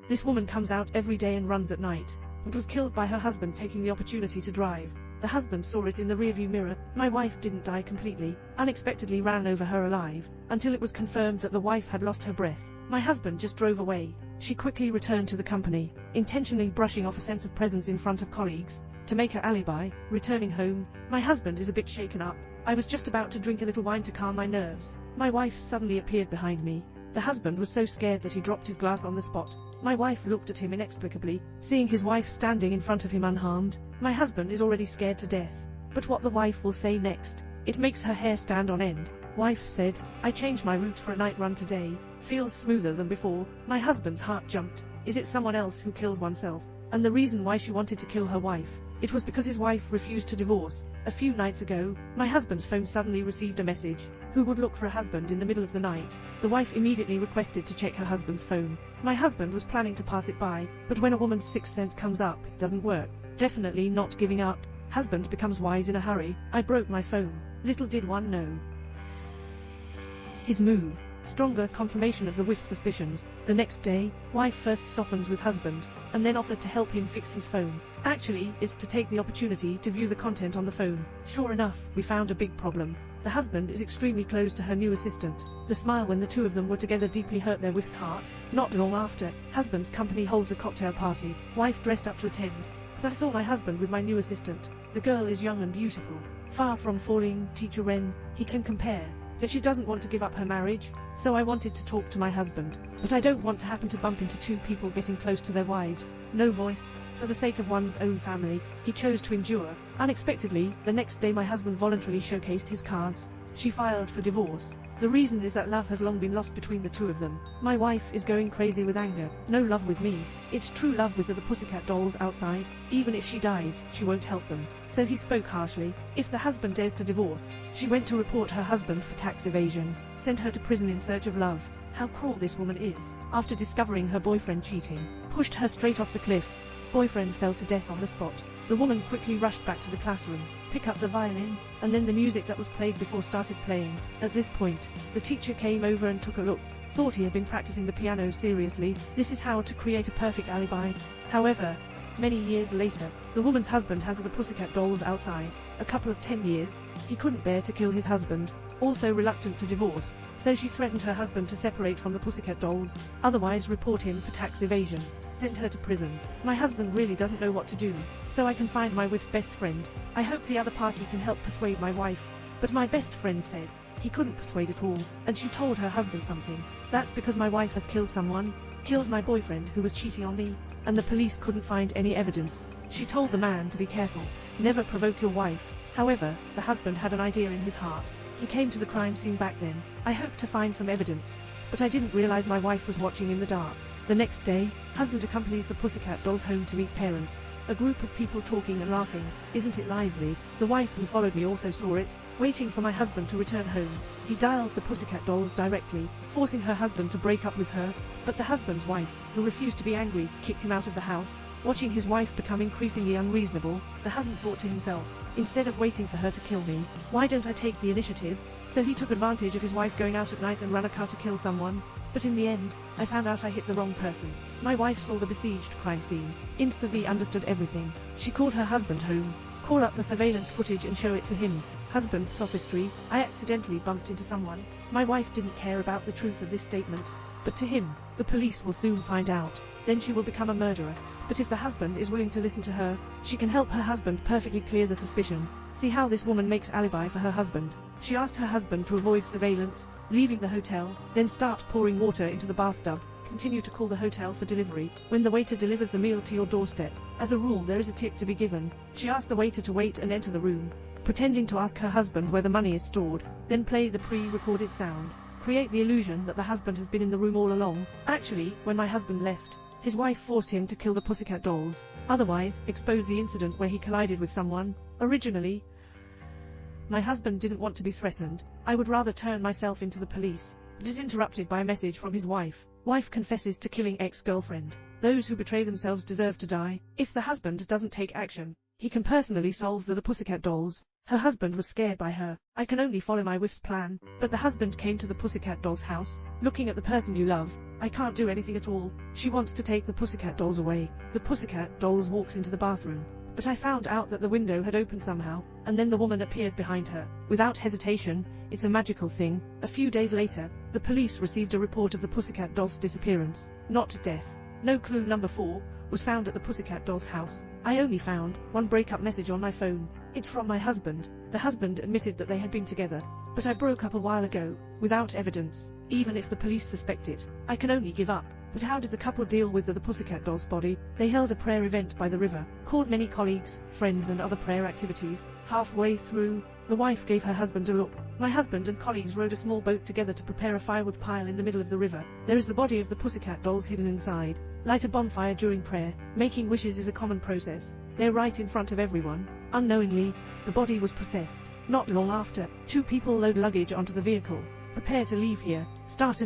This woman comes out every day and runs at night, but was killed by her husband taking the opportunity to drive. The husband saw it in the rearview mirror. My wife didn't die completely, unexpectedly ran over her alive, until it was confirmed that the wife had lost her breath. My husband just drove away. She quickly returned to the company, intentionally brushing off a sense of presence in front of colleagues, to make her alibi. Returning home, my husband is a bit shaken up. I was just about to drink a little wine to calm my nerves. My wife suddenly appeared behind me. The husband was so scared that he dropped his glass on the spot. My wife looked at him inexplicably, seeing his wife standing in front of him unharmed. My husband is already scared to death. But what the wife will say next, it makes her hair stand on end. Wife said, "I changed my route for a night run today. Feels smoother than before." My husband's heart jumped. Is it someone else who killed oneself? And the reason why she wanted to kill her wife? It was because his wife refused to divorce. A few nights ago, my husband's phone suddenly received a message. Who would look for a husband in the middle of the night? The wife immediately requested to check her husband's phone. My husband was planning to pass it by, but when a woman's sixth sense comes up, it doesn't work. Definitely not giving up. Husband becomes wise in a hurry. I broke my phone. Little did one know. His move. Stronger confirmation of the wife's suspicions. The next day, wife first softens with husband, and then offered to help him fix his phone. Actually, it's to take the opportunity to view the content on the phone. Sure enough, we found a big problem. The husband is extremely close to her new assistant. The smile when the two of them were together deeply hurt their wife's heart. Not long after, husband's company holds a cocktail party. Wife dressed up to attend. I saw my husband with my new assistant. The girl is young and beautiful. Far from falling, teacher Ren, he can compare. But she doesn't want to give up her marriage, so I wanted to talk to my husband. But I don't want to happen to bump into two people getting close to their wives. No voice. For the sake of one's own family, he chose to endure. Unexpectedly, the next day my husband voluntarily showcased his cards. She filed for divorce. The reason is that love has long been lost between the two of them. My wife is going crazy with anger. No love with me. It's true love with the pussycat dolls outside. Even if she dies, she won't help them. So he spoke harshly. If the husband dares to divorce, she went to report her husband for tax evasion. Sent her to prison in search of love. How cruel this woman is. After discovering her boyfriend cheating, pushed her straight off the cliff. Boyfriend fell to death on the spot. The woman quickly rushed back to the classroom, pick up the violin, and then the music that was played before started playing. At this point, the teacher came over and took a look. Thought he had been practicing the piano seriously. This is how to create a perfect alibi. However, many years later, the woman's husband has the pussycat dolls outside. A couple of 10 years, he couldn't bear to kill his husband. Also reluctant to divorce, so she threatened her husband to separate from the pussycat dolls, otherwise report him for tax evasion. Sent her to prison. My husband really doesn't know what to do, so I can find my wife's best friend. I hope the other party can help persuade my wife. But my best friend said he couldn't persuade at all, and she told her husband something. That's because my wife has killed someone. Killed my boyfriend who was cheating on me, and the police couldn't find any evidence. She told the man to be careful. Never provoke your wife. However, the husband had an idea in his heart. He came to the crime scene back then. I hoped to find some evidence, but I didn't realize my wife was watching in the dark. The next day, husband accompanies the pussycat dolls home to meet parents. A group of people talking and laughing. Isn't it lively? The wife who followed me also saw it, waiting for my husband to return home. He dialed the pussycat dolls directly, forcing her husband to break up with her. But the husband's wife, who refused to be angry, kicked him out of the house. Watching his wife become increasingly unreasonable, the husband thought to himself, instead of waiting for her to kill me, why don't I take the initiative? So he took advantage of his wife going out at night and ran a car to kill someone. But in the end, I found out I hit the wrong person. My wife saw the besieged crime scene, instantly understood everything. She called her husband home, call up the surveillance footage and show it to him. Husband's sophistry. I accidentally bumped into someone. My wife didn't care about the truth of this statement. But to him, the police will soon find out. Then she will become a murderer. But if the husband is willing to listen to her, she can help her husband perfectly clear the suspicion. See how this woman makes alibi for her husband. She asked her husband to avoid surveillance, leaving the hotel, then start pouring water into the bathtub. Continue to call the hotel for delivery. When the waiter delivers the meal to your doorstep, as a rule there is a tip to be given. She asked the waiter to wait and enter the room, pretending to ask her husband where the money is stored, then play the pre-recorded sound. Create the illusion that the husband has been in the room all along. Actually, when my husband left, his wife forced him to kill the pussycat dolls. Otherwise, expose the incident where he collided with someone. Originally, my husband didn't want to be threatened. I would rather turn myself into the police. But is interrupted by a message from his wife. Wife confesses to killing ex-girlfriend. Those who betray themselves deserve to die. If the husband doesn't take action, he can personally solve the pussycat dolls. Her husband was scared by her. I can only follow my wife's plan. But the husband came to the pussycat doll's house. Looking at the person you love, I can't do anything at all. She wants to take the pussycat dolls away. The pussycat dolls walks into the bathroom. But I found out that the window had opened somehow, and then the woman appeared behind her. Without hesitation, it's a magical thing. A few days later, the police received a report of the pussycat doll's disappearance. Not death. No clue. Number 4 was found at the pussycat doll's house. I only found one breakup message on my phone. It's from my husband. The husband admitted that they had been together. But I broke up a while ago, without evidence. Even if the police suspect it, I can only give up. But how did the couple deal with the pussycat doll's body? They held a prayer event by the river, called many colleagues, friends and other prayer activities. Halfway through, the wife gave her husband a look. My husband and colleagues rowed a small boat together to prepare a firewood pile in the middle of the river. There is the body of the pussycat dolls hidden inside. Light a bonfire during prayer. Making wishes is a common process. They're right in front of everyone. Unknowingly, the body was processed. Not long after, 2 people load luggage onto the vehicle. Prepare to leave here. Start a new